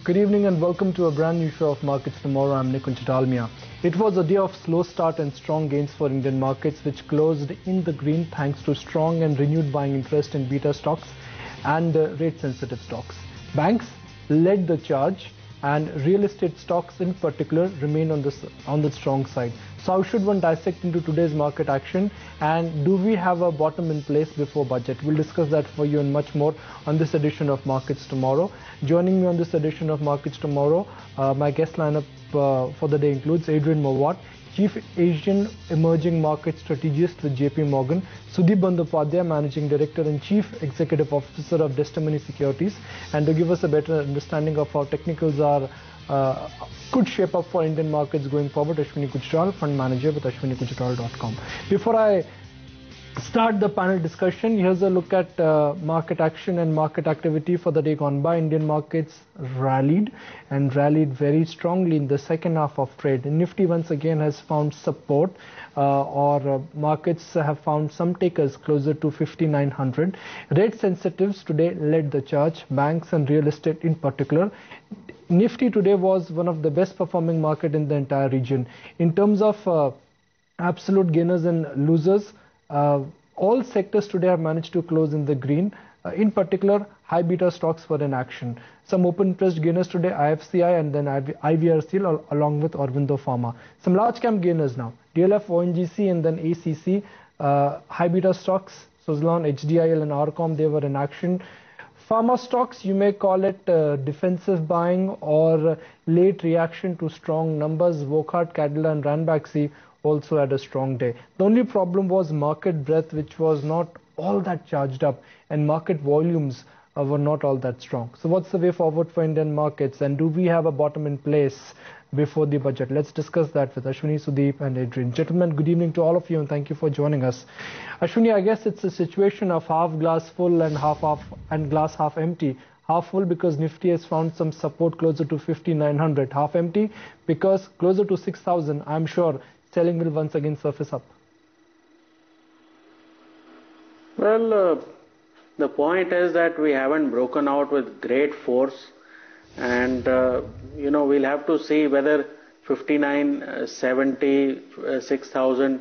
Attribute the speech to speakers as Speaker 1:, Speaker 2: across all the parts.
Speaker 1: Good evening and welcome to a brand new show of Markets Tomorrow. I'm Nikunj Dalmia. It was a day of slow start and strong gains for Indian markets, which closed in the green thanks to strong and renewed buying interest in beta stocks and rate-sensitive stocks. Banks led the charge, and real estate stocks in particular remain on the strong side. So how should one dissect into today's market action, and do we have a bottom in place before budget? We'll discuss that for you and much more on this edition of Markets Tomorrow. Joining me on this edition of Markets Tomorrow, my guest lineup for the day includes Adrian Mowat, Chief Asian Emerging Market Strategist with JP Morgan, Sudeep Bandyopadhyay, Managing Director and Chief Executive Officer of Testimony Securities. And to give us a better understanding of how technicals could shape up for Indian markets going forward, Ashwini Gujral, Fund Manager with ashwinigujral.com. Before I start the panel discussion, here's a look at market action and market activity for the day gone by. Indian markets rallied very strongly in the second half of trade. Nifty once again has found support, markets have found some takers closer to 5,900. Rate sensitives today led the charge, banks and real estate in particular. Nifty today was one of the best performing market in the entire region. In terms of absolute gainers and losers, all sectors today have managed to close in the green. In particular, high beta stocks were in action. Some open pressed gainers today, IFCI and then IVRCL along with Aurobindo Pharma. Some large cap gainers now, DLF, ONGC and then ACC. High beta stocks, Suzlon, HDIL and RCOM, they were in action. Pharma stocks, you may call it defensive buying or late reaction to strong numbers. Wockhardt, Cadila and Ranbaxy also had a strong day. The only problem was market breadth, which was not all that charged up, and market volumes were not all that strong. So what's the way forward for Indian markets, and do we have a bottom in place before the budget? Let's discuss that with Ashwini, Sudeep and Adrian. Gentlemen, good evening to all of you and thank you for joining us. Ashwini, I guess it's a situation of half glass full and glass half empty. Half full because Nifty has found some support closer to 5,900. Half empty because closer to 6,000, I'm sure selling will once again surface up.
Speaker 2: Well, the point is that we haven't broken out with great force, and we'll have to see whether 5970, 6,000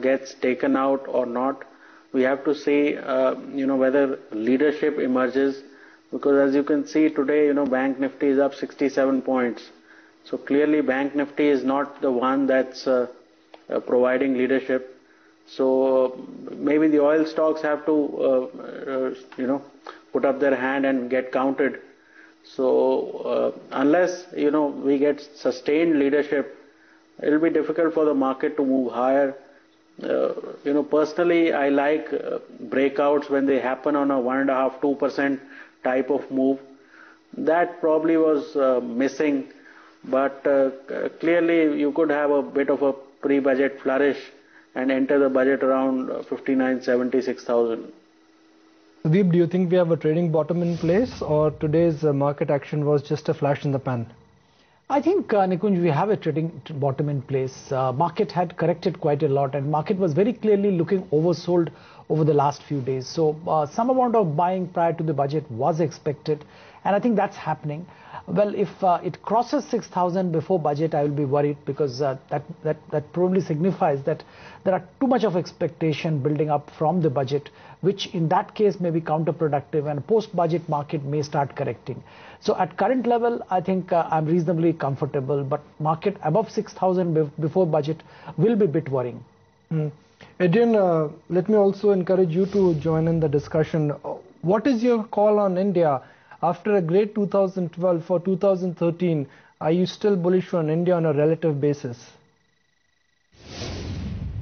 Speaker 2: gets taken out or not. We have to see whether leadership emerges, because as you can see today, Bank Nifty is up 67 points. So clearly Bank Nifty is not the one that's providing leadership. So maybe the oil stocks have to put up their hand and get counted. So unless we get sustained leadership, it will be difficult for the market to move higher. Personally, I like breakouts when they happen on a 1.5–2% type of move. That probably was missing, but clearly you could have a bit of a pre-budget flourish and enter the budget around 5970, 6,000.
Speaker 1: Sudeep, do you think we have a trading bottom in place, or today's market action was just a flash in the pan?
Speaker 3: I think, Nikunj, we have a trading bottom in place. Market had corrected quite a lot, and market was very clearly looking oversold over the last few days. So some amount of buying prior to the budget was expected, and I think that's happening. Well, if it crosses 6,000 before budget, I will be worried, because that probably signifies that there are too much of expectation building up from the budget, which in that case may be counterproductive, and post-budget market may start correcting. So at current level, I think I'm reasonably comfortable, but market above 6,000 before budget will be a bit worrying.
Speaker 1: Adrian, let me also encourage you to join in the discussion. What is your call on India? After a great 2012 for 2013, are you still bullish on India on a relative basis?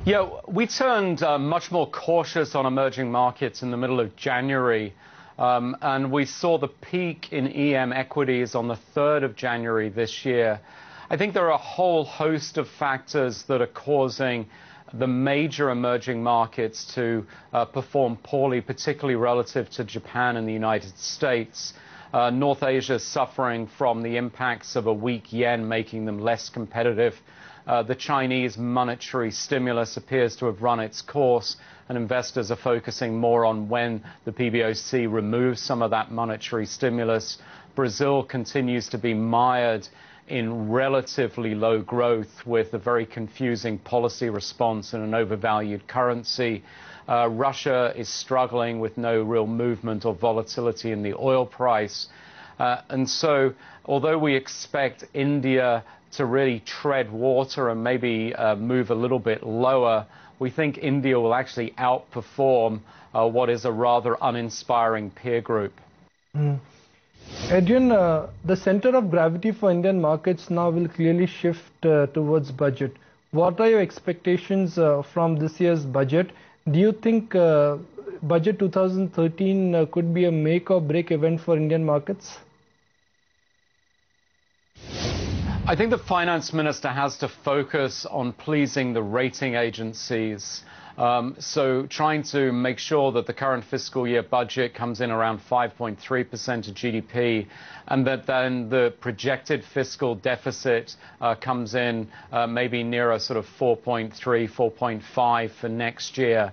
Speaker 4: Yeah, we turned much more cautious on emerging markets in the middle of January, and we saw the peak in EM equities on the 3rd of January this year. I think there are a whole host of factors that are causing the major emerging markets to perform poorly, particularly relative to Japan and the United States. North Asia is suffering from the impacts of a weak yen, making them less competitive. The Chinese monetary stimulus appears to have run its course, and investors are focusing more on when the PBOC removes some of that monetary stimulus Brazil continues to be mired in relatively low growth with a very confusing policy response and an overvalued currency. Russia is struggling with no real movement or volatility in the oil price. And so, although we expect India to really tread water and maybe move a little bit lower, we think India will actually outperform what is a rather uninspiring peer group.
Speaker 1: Adrian, the center of gravity for Indian markets now will clearly shift towards budget. What are your expectations from this year's budget? Do you think budget 2013 could be a make or break event for Indian markets?
Speaker 4: I think the finance minister has to focus on pleasing the rating agencies. So trying to make sure that the current fiscal year budget comes in around 5.3% of GDP, and that then the projected fiscal deficit comes in maybe near a sort of 4.3, 4.5 for next year.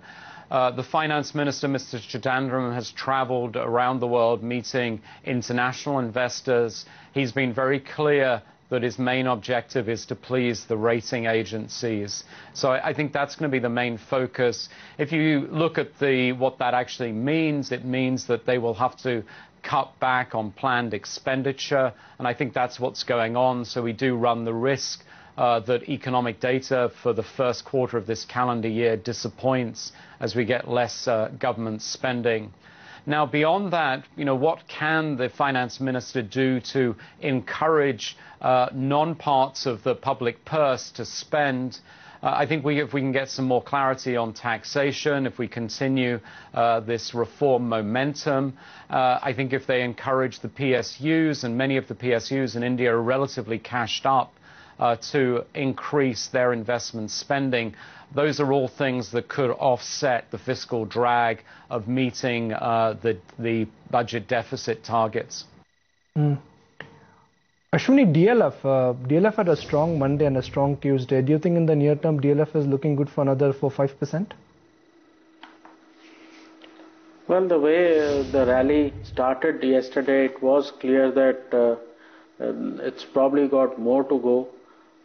Speaker 4: The finance minister, Mr. Chidambaram, has traveled around the world meeting international investors. He's been very clear that his main objective is to please the rating agencies. So I think that's going to be the main focus. If you look at what that actually means, it means that they will have to cut back on planned expenditure, and I think that's what's going on. So we do run the risk that economic data for the first quarter of this calendar year disappoints as we get less government spending. Now, beyond that, what can the finance minister do to encourage non-parts of the public purse to spend? I think if we can get some more clarity on taxation, if we continue this reform momentum, I think if they encourage the PSUs, and many of the PSUs in India are relatively cashed up, to increase their investment spending. Those are all things that could offset the fiscal drag of meeting the budget deficit targets.
Speaker 1: Ashwini, DLF had a strong Monday and a strong Tuesday. Do you think in the near term DLF is looking good for another 4-5%?
Speaker 2: Well, the way the rally started yesterday, it was clear that it's probably got more to go.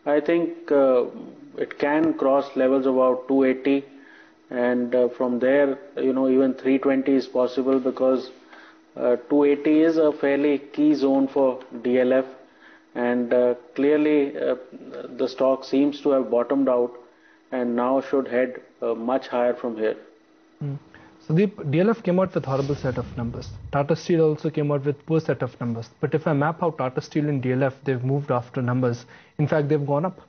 Speaker 2: I think it can cross levels about 280, and from there, even 320 is possible, because 280 is a fairly key zone for DLF, and clearly the stock seems to have bottomed out and now should head much higher from here.
Speaker 1: Sudeep, DLF came out with horrible set of numbers. Tata Steel also came out with poor set of numbers. But if I map out Tata Steel and DLF, they've moved after numbers. In fact, they've gone up.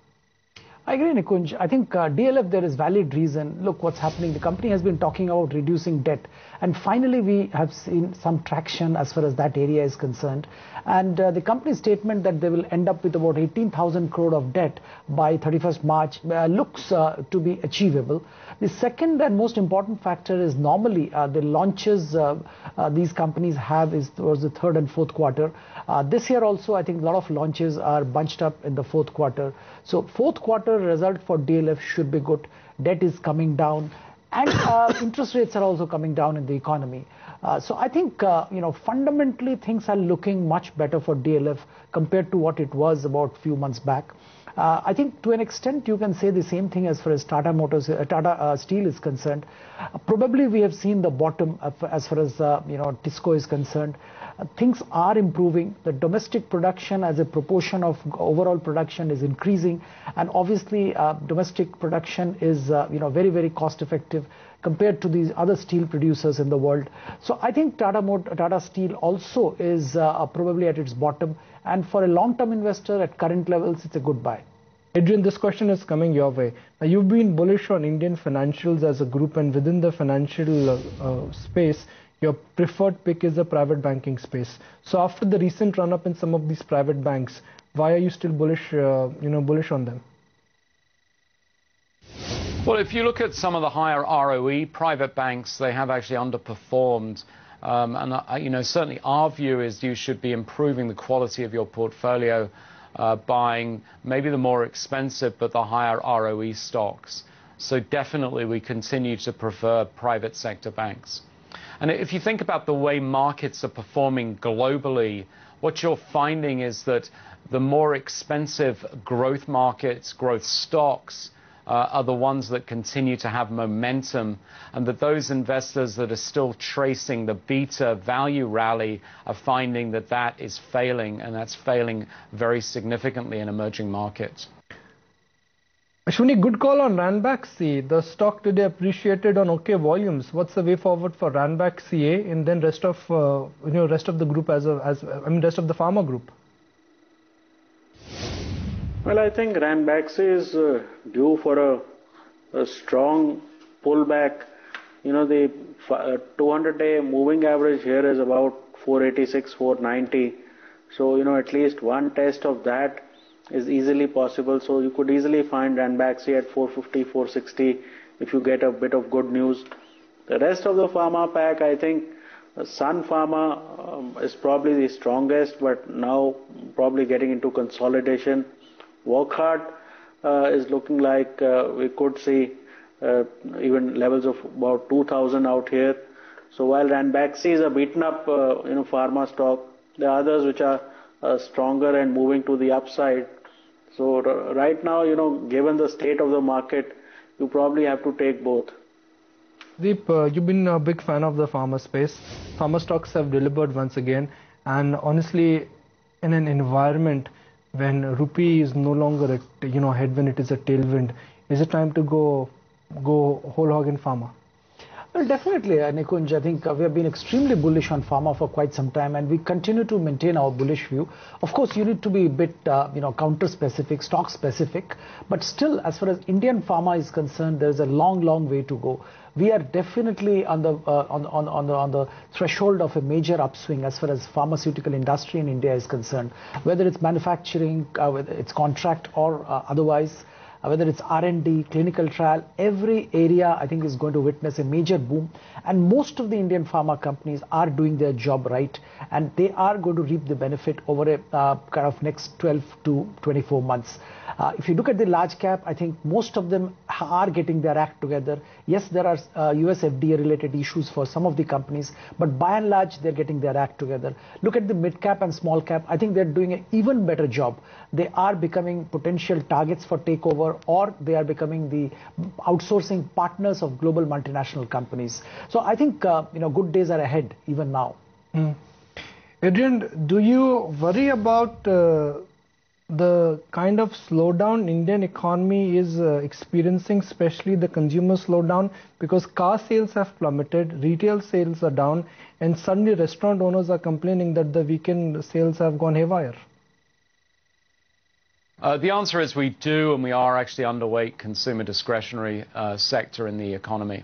Speaker 3: I agree, Nikunj. I think DLF, there is valid reason. Look what's happening. The company has been talking about reducing debt. And finally, we have seen some traction as far as that area is concerned. And the company's statement that they will end up with about 18,000 crore of debt by 31st March looks to be achievable. The second and most important factor is normally the launches these companies have towards the third and fourth quarter. This year also, I think a lot of launches are bunched up in the fourth quarter. So fourth quarter result for DLF should be good. Debt is coming down, and interest rates are also coming down in the economy. So I think fundamentally things are looking much better for DLF compared to what it was about a few months back. I think to an extent you can say the same thing as far as Tata Steel is concerned. Probably we have seen the bottom as far as Tisco is concerned. Things are improving. The domestic production as a proportion of overall production is increasing, and obviously domestic production is very, very cost effective compared to these other steel producers in the world. So I think Tata Steel also is probably at its bottom, and for a long-term investor at current levels, it's a good buy.
Speaker 1: Adrian, this question is coming your way. Now, you've been bullish on Indian financials as a group, and within the financial space, your preferred pick is the private banking space. So after the recent run-up in some of these private banks, why are you still bullish, bullish on them?
Speaker 4: Well, if you look at some of the higher ROE private banks, they have actually underperformed. And certainly our view is you should be improving the quality of your portfolio, buying maybe the more expensive but the higher ROE stocks. So definitely we continue to prefer private sector banks. And if you think about the way markets are performing globally, what you're finding is that the more expensive growth markets, growth stocks, are the ones that continue to have momentum, and that those investors that are still tracing the beta value rally are finding that that is failing, and that's failing very significantly in emerging markets.
Speaker 1: Ashwini, good call on Ranback CA. The stock today appreciated on okay volumes. What's the way forward for Ranback CA and then rest of rest of the group rest of the pharma group?
Speaker 2: Well, I think Ranbaxy is due for a strong pullback. The 200-day moving average here is about 486, 490. So, at least one test of that is easily possible. So you could easily find Ranbaxy at 450, 460 if you get a bit of good news. The rest of the pharma pack, I think Sun Pharma is probably the strongest, but now probably getting into consolidation. Wockhardt is looking like we could see even levels of about 2,000 out here. So while Ranbaxy is a beaten up pharma stock, there are others which are stronger and moving to the upside. So right now, given the state of the market, you probably have to take both.
Speaker 1: Deep, you've been a big fan of the pharma space. Pharma stocks have delivered once again, and honestly, in an environment when rupee is no longer a headwind, it is a tailwind. Is it time to go whole hog in pharma?
Speaker 3: Well, definitely, Nikunj. I think we have been extremely bullish on pharma for quite some time, and we continue to maintain our bullish view. Of course, you need to be a bit, counter-specific, stock-specific, but still, as far as Indian pharma is concerned, there's a long, long way to go. We are definitely on the threshold of a major upswing as far as pharmaceutical industry in India is concerned. Whether it's manufacturing, whether it's contract or otherwise, whether it's R&D, clinical trial, every area I think is going to witness a major boom. And most of the Indian pharma companies are doing their job right, and they are going to reap the benefit over a kind of next 12 to 24 months. If you look at the large cap, I think most of them are getting their act together. Yes, there are US FDA related issues for some of the companies, but by and large, they're getting their act together. Look at the mid cap and small cap. I think they're doing an even better job. They are becoming potential targets for takeover, or they are becoming the outsourcing partners of global multinational companies. So I think, good days are ahead even now.
Speaker 1: Adrian, do you worry about the kind of slowdown Indian economy is experiencing, especially the consumer slowdown, because car sales have plummeted, retail sales are down, and suddenly restaurant owners are complaining that the weekend sales have gone haywire?
Speaker 4: The answer is we do, and we are actually underweight consumer discretionary sector in the economy.